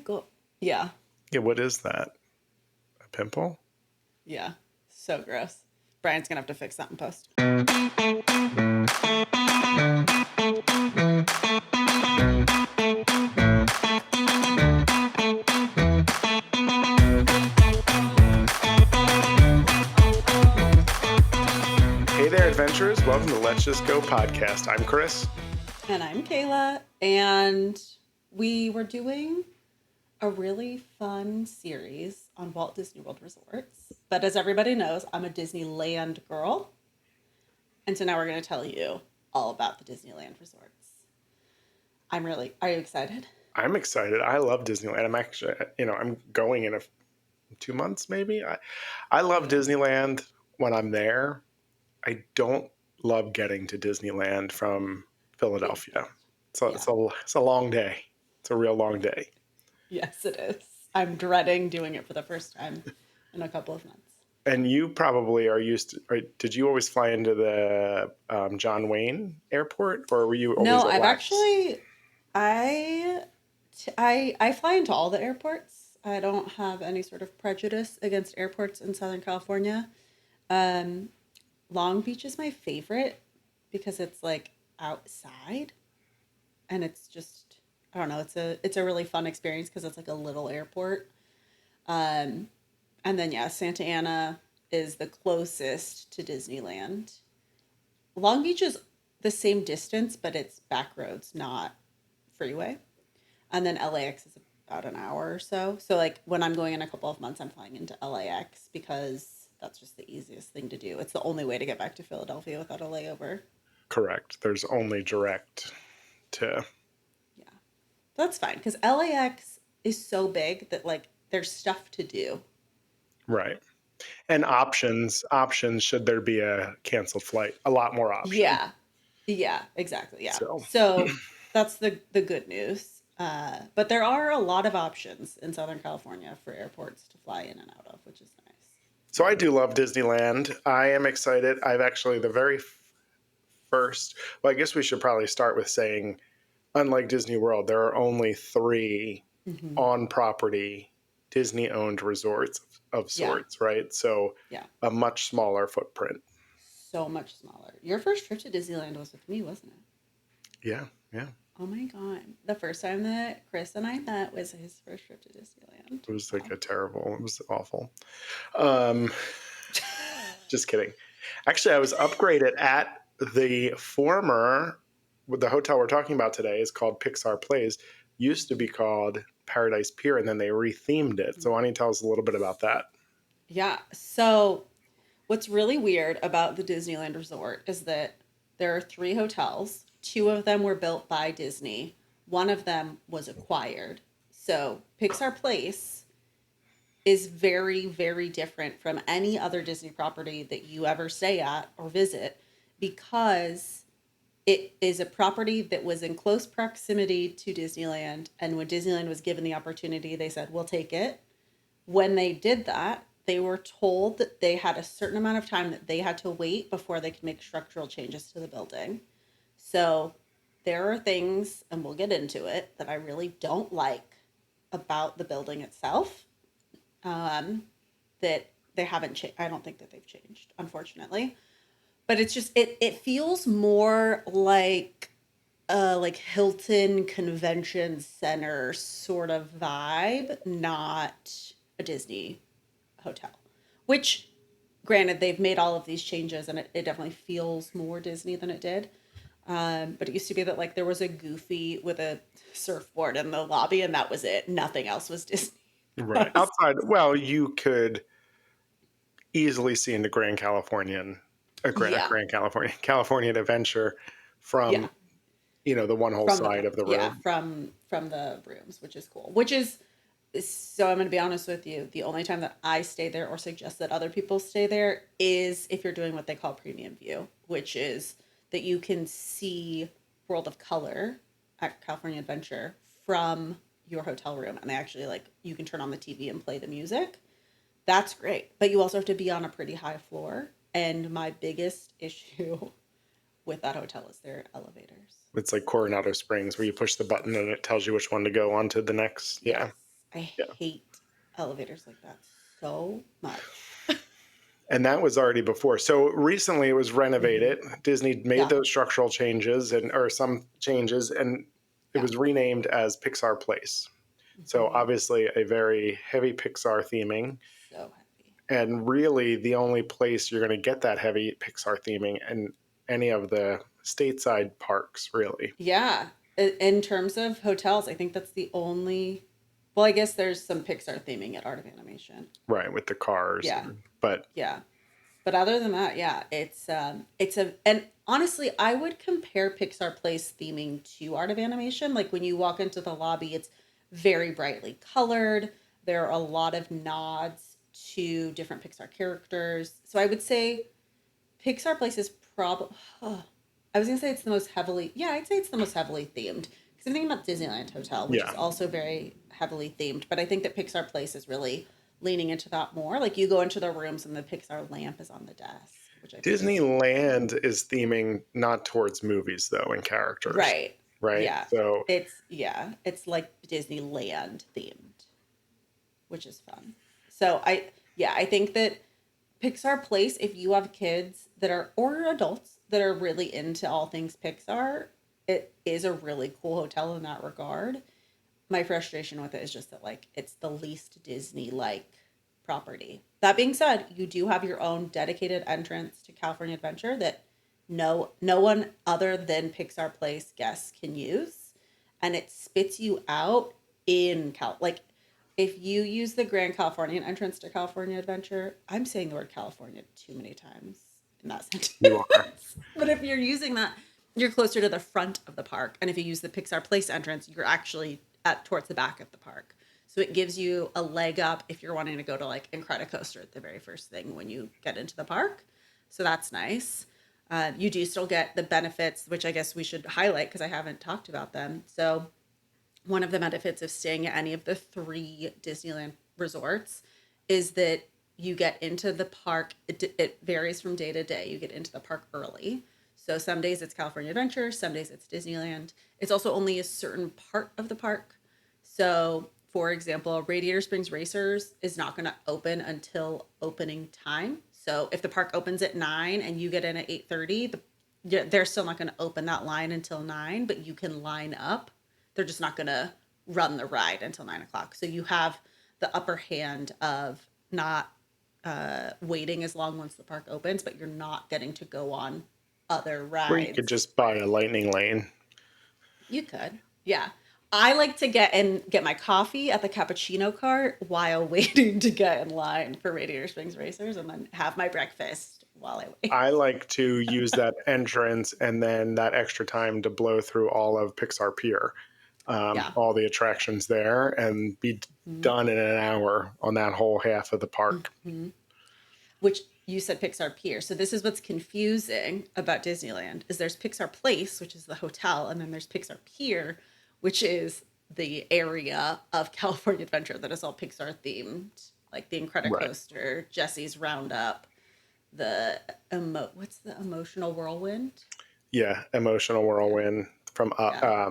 God. Yeah. Yeah, what is that? A pimple? Yeah. So gross. Brian's going to have to fix that in post. Hey there, adventurers. Welcome to Let's Just Go podcast. I'm Chris. And I'm Kayla. And we were doing a really fun series on Walt Disney World resorts. But as everybody knows, I'm a Disneyland girl. And so now we're going to tell you all about the Disneyland resorts. Are you excited? I'm excited. I love Disneyland. I'm actually, I'm going in 2 months maybe. I love Disneyland when I'm there. I don't love getting to Disneyland from Philadelphia. So it's a long day. It's a real long day. Yes, it is. I'm dreading doing it for the first time in a couple of months. And you probably are used to, did you always fly into the John Wayne Airport, or were you always No, at I've LAX? actually, I fly into all the airports. I don't have any sort of prejudice against airports in Southern California. Long Beach is my favorite because it's like outside, and it's just, I don't know, it's a really fun experience because it's like a little airport. And then Santa Ana is the closest to Disneyland. Long Beach is the same distance, but it's back roads, not freeway. And then LAX is about an hour or so. So like when I'm going in a couple of months, I'm flying into LAX because that's just the easiest thing to do. It's the only way to get back to Philadelphia without a layover. Correct. There's only direct to. Yeah. That's fine because LAX is so big that like there's stuff to do. Right. And options should there be a canceled flight, a lot more options. Yeah, exactly. Yeah. So That's the good news. But there are a lot of options in Southern California for airports to fly in and out of, which is nice. So I do love Disneyland. I am excited. I've actually the very first, well, I guess we should probably start with saying, unlike Disney World, there are only 3 on property Disney owned resorts of sorts, right? So a much smaller footprint. So much smaller. Your first trip to Disneyland was with me, wasn't it? Yeah. Oh my God. The first time that Chris and I met was his first trip to Disneyland. It was like it was awful. Just kidding. Actually, I was upgraded at the hotel we're talking about today is called Pixar Place. Used to be called Paradise Pier, and then they rethemed it. So why don't you tell us a little bit about that? Yeah. So what's really weird about the Disneyland Resort is that there are 3 hotels. 2 of them were built by Disney. 1 of them was acquired. So Pixar Place is very, very different from any other Disney property that you ever stay at or visit because it is a property that was in close proximity to Disneyland. And when Disneyland was given the opportunity, they said, we'll take it. When they did that, they were told that they had a certain amount of time that they had to wait before they could make structural changes to the building. So there are things, and we'll get into it, that I really don't like about the building itself that they haven't changed. I don't think that they've changed, unfortunately. But it's just, it feels more like Hilton Convention Center sort of vibe, not a Disney hotel. Which, granted, they've made all of these changes and it definitely feels more Disney than it did. But it used to be that like there was a Goofy with a surfboard in the lobby and that was it. Nothing else was Disney. Right. Outside, well, you could easily see into Californian Adventure from, the one whole side of the room. Yeah, from the rooms, which is cool. So I'm going to be honest with you. The only time that I stay there or suggest that other people stay there is if you're doing what they call premium view, which is that you can see World of Color at California Adventure from your hotel room. And they actually you can turn on the TV and play the music. That's great. But you also have to be on a pretty high floor. And my biggest issue with that hotel is their elevators. It's like Coronado Springs where you push the button and it tells you which one to go on to the next. Yeah. I Yeah. hate elevators like that so much. And that was already before. So recently it was Hmm. renovated. Disney made Yeah. those structural changes and or some changes, and it Yeah. was renamed as Pixar Place. So Hmm. obviously a very heavy Pixar theming, So heavy. and really the only place you're going to get that heavy Pixar theming in any of the stateside parks, really. Yeah. In terms of hotels, I think that's the only. Well, I guess there's some Pixar theming at Art of Animation. Right, with the cars. Yeah. But Yeah. But other than that, yeah, it's a and honestly, I would compare Pixar Place theming to Art of Animation. Like when you walk into the lobby, it's very brightly colored. There are a lot of nods to different Pixar characters. So I would say Pixar Place is probably. I was gonna say it's the most heavily. Yeah, I'd say it's the most heavily themed because I'm thinking about Disneyland Hotel, which is yeah, also very heavily themed. But I think that Pixar Place is really leaning into that more. Like you go into the rooms and the Pixar lamp is on the desk, which I think is super fun. Disneyland is theming not towards movies though and characters, Right. right? Yeah. So It's like Disneyland themed, which is fun. So I think that Pixar Place, if you have kids that are or adults that are really into all things Pixar, it is a really cool hotel in that regard. My frustration with it is just that like it's the least Disney like property. That being said, you do have your own dedicated entrance to California Adventure that no one other than Pixar Place guests can use, and it spits you out in Cal. Like if you use the Grand Californian entrance to California Adventure, I'm saying the word California too many times in that you are. sentence. But if you're using that, you're closer to the front of the park, and if you use the Pixar Place entrance, you're actually at towards the back of the park. So it gives you a leg up if you're wanting to go to like Incredicoaster at the very first thing when you get into the park. So that's nice. You do still get the benefits, which I guess we should highlight because I haven't talked about them. So one of the benefits of staying at any of the three Disneyland resorts is that you get into the park. It varies from day to day. You get into the park early. So some days it's California Adventure, some days it's Disneyland. It's also only a certain part of the park. So, for example, Radiator Springs Racers is not going to open until opening time. So, if the park opens at 9 and you get in at 8:30, they're still not going to open that line until 9, but you can line up. They're just not going to run the ride until 9 o'clock. So, you have the upper hand of not waiting as long once the park opens, but you're not getting to go on other Or you could rides. just buy a lightning lane. You could. Yeah. I like to get my coffee at the cappuccino cart while waiting to get in line for Radiator Springs Racers and then have my breakfast while I wait. I like to use that entrance and then that extra time to blow through all of Pixar Pier, Yeah. all the attractions there, and be done in an hour on that whole half of the park. Mm-hmm. Which you said Pixar Pier. So this is what's confusing about Disneyland is there's Pixar Place, which is the hotel, and then there's Pixar Pier, which is the area of California Adventure that is all Pixar themed, like the Right. Incredicoaster, Jesse's Roundup, the what's the emotional whirlwind? Yeah. Emotional Yeah, whirlwind from yeah,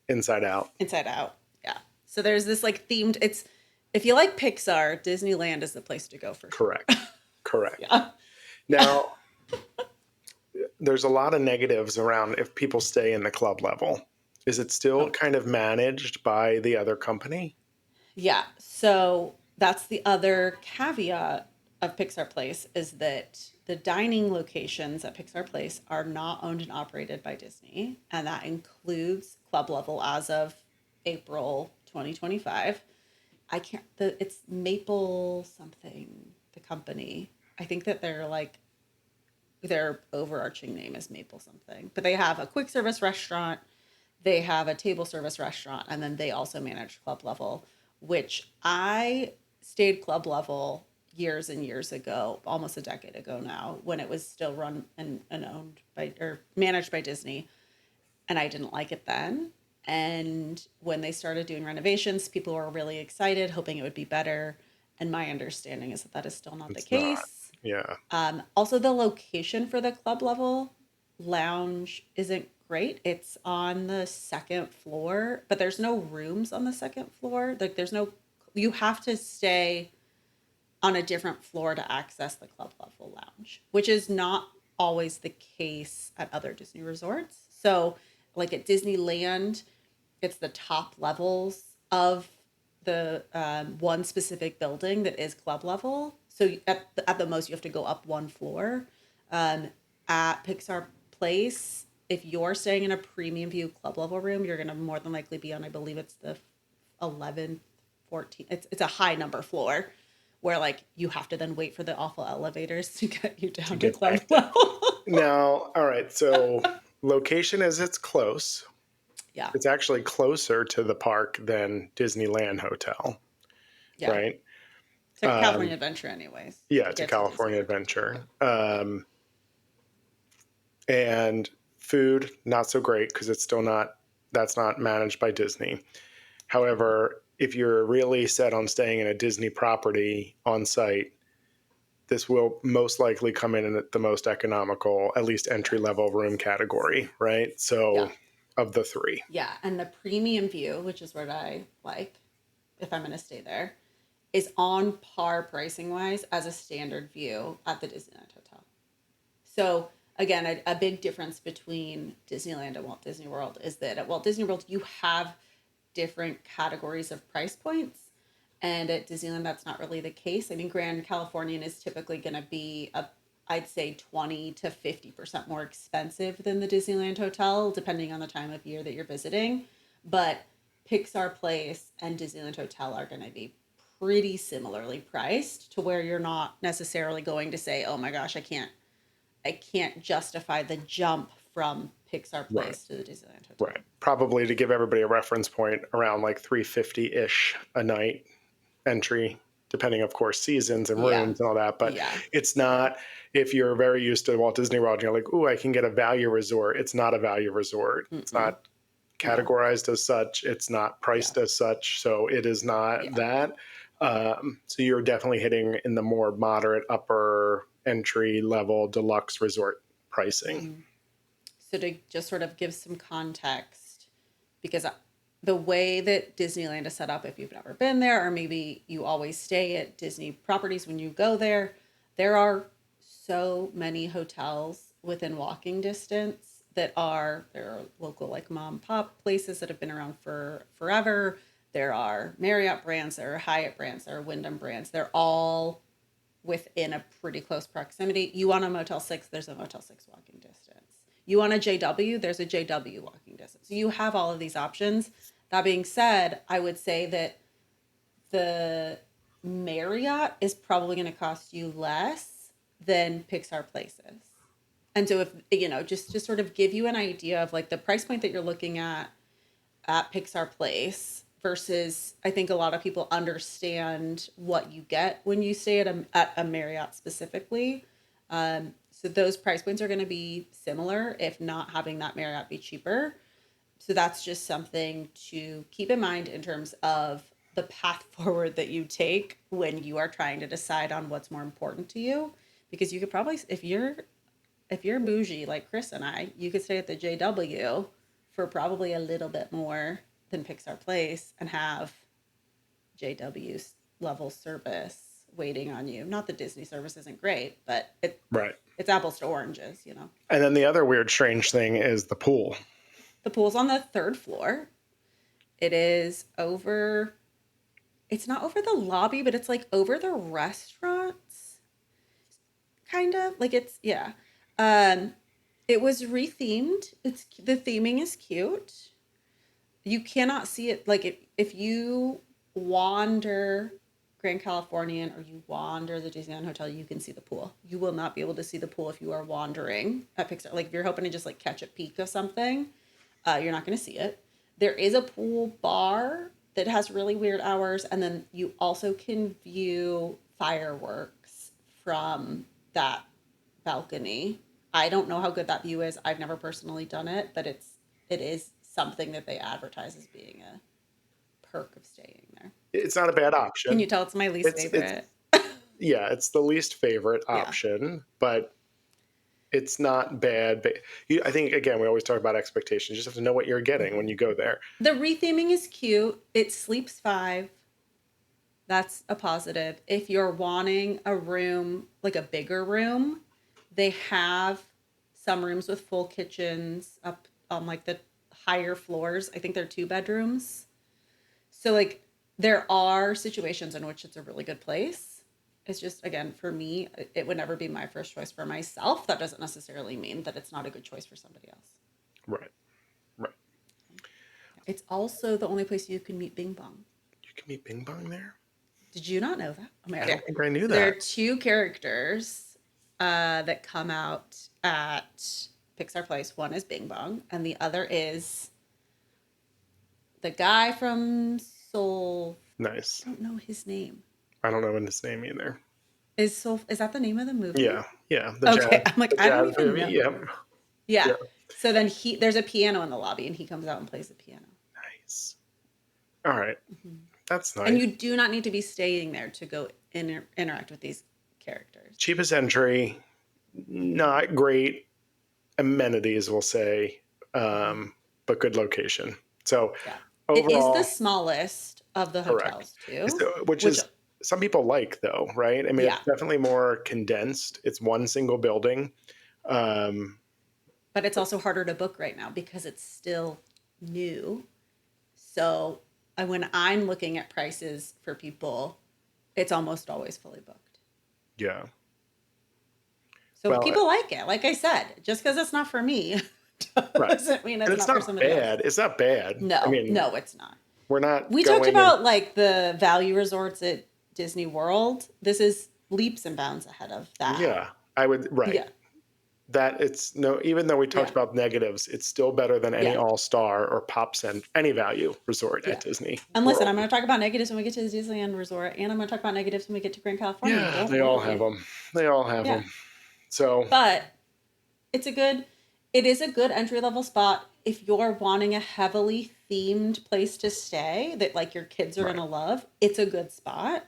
Inside Out. Inside Out. Yeah. So there's this like themed. It's if you like Pixar, Disneyland is the place to go for sure. Correct. Correct. Yeah. Now, there's a lot of negatives around if people stay in the club level. Is it still Oh, kind of managed by the other company? yeah. So that's the other caveat of Pixar Place is that the dining locations at Pixar Place are not owned and operated by Disney, and that includes club level as of April 2025. I can't it's Maple something, the company. I think that they're like their overarching name is Maple something. But they have a quick service restaurant, they have a table service restaurant, and then they also manage club level, which I stayed club level years and years ago, almost a decade ago now, when it was still run and owned by or managed by Disney. And I didn't like it then. And when they started doing renovations, people were really excited, hoping it would be better. And my understanding is that that is still not the It's not. case. Yeah. Also, the location for the club level lounge isn't great. It's on the second floor, but there's no rooms on the second floor. Like there's no, you have to stay on a different floor to access the club level lounge, which is not always the case at other Disney resorts. So, like at Disneyland, it's the top levels of the one specific building that is club level. So at the most, you have to go up one floor. Um, at Pixar Place, if you're staying in a premium view club level room, you're going to more than likely be on, I believe it's the 11th, 14th. It's a high number floor where like you have to then wait for the awful elevators to get you to down to get club back down. level. Now, all right. So location is it's close. Yeah. It's actually closer to the park than Disneyland Hotel, Yeah. right? It's like a California Adventure anyways Yeah, to it's a get to California Disneyland. adventure. Yeah. And food, not so great because it's still not, that's not managed by Disney. However, if you're really set on staying in a Disney property on site, this will most likely come in at the most economical, at least entry level room category, right? Yeah. So, of the three. Yeah. And the premium view, which is what I like if I'm going to stay there, is on par pricing wise as a standard view at the Disneyland Hotel. So again, a big difference between Disneyland and Walt Disney World is that at Walt Disney World you have different categories of price points, and at Disneyland that's not really the case. I mean, Grand Californian is typically going to be I'd say 20 to 50% more expensive than the Disneyland Hotel, depending on the time of year that you're visiting. But Pixar Place and Disneyland Hotel are going to be pretty similarly priced to where you're not necessarily going to say, oh my gosh, I can't justify the jump from Pixar Right. Place to the Disneyland Hotel. Right. Probably to give everybody a reference point around like 350-ish a night entry, depending of course seasons and Yeah. rooms and all that, but Yeah. it's not, if you're very used to Walt Disney World and you're like, "Ooh, I can get a value resort." It's not a value resort. It's Mm-mm. not No. categorized as such. It's not Yeah. priced as such. So it is not Yeah. that. So you're definitely hitting in the more moderate upper entry level deluxe resort pricing. Mm-hmm. So to just sort of give some context, because the way that Disneyland is set up, if you've never been there, or maybe you always stay at Disney properties when you go there are so many hotels within walking distance there are local like mom and pop places that have been around for forever. There are Marriott brands, there are Hyatt brands, there are Wyndham brands. They're all within a pretty close proximity. You want a Motel 6, there's a Motel 6 walking distance. You want a JW, there's a JW walking distance. So you have all of these options. That being said, I would say that the Marriott is probably going to cost you less than Pixar Places. And so if just to sort of give you an idea of like the price point that you're looking at Pixar Place versus I think a lot of people understand what you get when you stay at a Marriott specifically. So those price points are going to be similar, if not having that Marriott be cheaper. So that's just something to keep in mind in terms of the path forward that you take when you are trying to decide on what's more important to you. Because you could probably, if you're bougie like Chris and I, you could stay at the JW for probably a little bit more than Pixar Place and have JW's level service waiting on you. Not that Disney service isn't great, but Right. it's apples to oranges. And then the other weird, strange thing is the pool. The pool's on the third floor. It is over, it's not over the lobby, but it's like over the restaurants, kind of. Like it's, yeah. Um, it was rethemed. The theming is cute. You cannot see it like if you wander Grand Californian or you wander the Disneyland Hotel, you can see the pool. You will not be able to see the pool if you are wandering at Pixar. Like if you're hoping to just like catch a peek of something, you're not going to see it. There is a pool bar that has really weird hours, and then you also can view fireworks from that balcony. I don't know how good that view is. I've never personally done it, but it is something that they advertise as being a perk of staying there. It's not a bad Can you option. tell it's my least It's favorite? yeah, it's the least favorite Yeah. option, but It's not bad, but I think, again, we always talk about expectations. You just have to know what you're getting when you go there. The retheming is cute. It sleeps 5. That's a positive. If you're wanting a room, like a bigger room, they have some rooms with full kitchens up on like the higher floors. I think they're 2 bedrooms. So like there are situations in which it's a really good place. It's just again for me, it would never be my first choice for myself. That doesn't necessarily mean that it's not a good choice for somebody else. Right. Right. It's also the only place you can meet Bing Bong. You can meet Bing Bong there? Did you not know that? Oh my I god! don't think I knew So there are that. 2 characters that come out at Pixar Place. One is Bing Bong, and the other is the guy from Soul. Nice. I don't know his name. I don't know his name either. Is that the name of the movie? Yeah. Yeah. Okay, I'm like The I don't jazz even movie. know. Yep. Yeah. Yeah. So then there's a piano in the lobby, and he comes out and plays the piano. Nice. All right. That's And nice. you do not need to be staying there to go interact with these characters. Cheapest entry, not great amenities, we'll say, but good location. So Yeah. It is the overall, smallest of the correct. hotels too, So, which which is some people like, though, right? I mean, yeah, it's definitely more condensed. It's one single building. Um, but it's also harder to book right now because it's still new. So when I'm looking at prices for people, it's almost always fully booked. yeah. So Well, people like it. Like I said, just because it's not for me right. doesn't mean And it's it's not for not somebody else. bad. It's not bad. I No, mean, no, it's not. we're not We talked going in. about like the value resorts at Disney World. This is leaps and bounds ahead of that. Yeah, I would, right. Yeah. That it's no, even though we talked Yeah. about negatives, it's still better than any Yeah. all-star or pop cent any value resort Yeah. at Disney And listen, World. I'm going to talk about negatives when we get to the Disneyland Resort, and I'm going to talk about negatives when we get to Grand California. Yeah, Don't they all worry. have them. They all have Yeah. them. So, But it is a good entry level spot if you're wanting a heavily themed place to stay that like your kids are right. going to love. It's a good spot.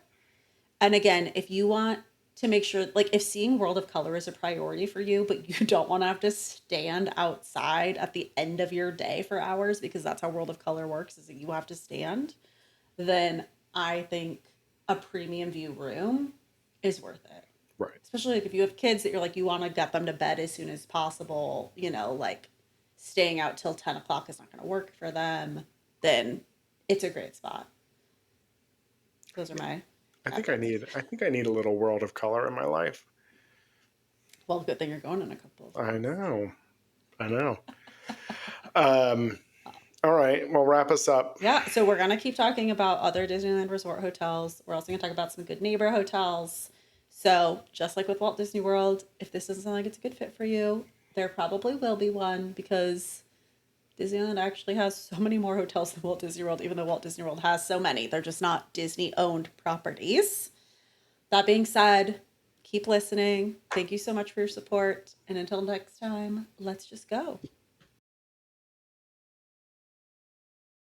And again, if you want to make sure, like if seeing World of Color is a priority for you, but you don't want to have to stand outside at the end of your day for hours because that's how World of Color works, is that you have to stand, then I think a premium view room is worth it. Right. Especially like if you have kids that you're like, you want to get them to bed as soon as possible, like staying out till 10 o'clock is not going to work for them, then it's a great spot. Those are my I think I need a little World of Color in my life. Well, good thing you're going in a couple of I know. All right, well, wrap us up. Yeah, so we're going to keep talking about other Disneyland Resort hotels. We're also going to talk about some good neighbor hotels. So, just like with Walt Disney World, if this doesn't sound like it's a good fit for you, there probably will be one because Disneyland actually has so many more hotels than Walt Disney World, even though Walt Disney World has so many. They're just not Disney-owned properties. That being said, keep listening. Thank you so much for your support. And until next time, let's just go.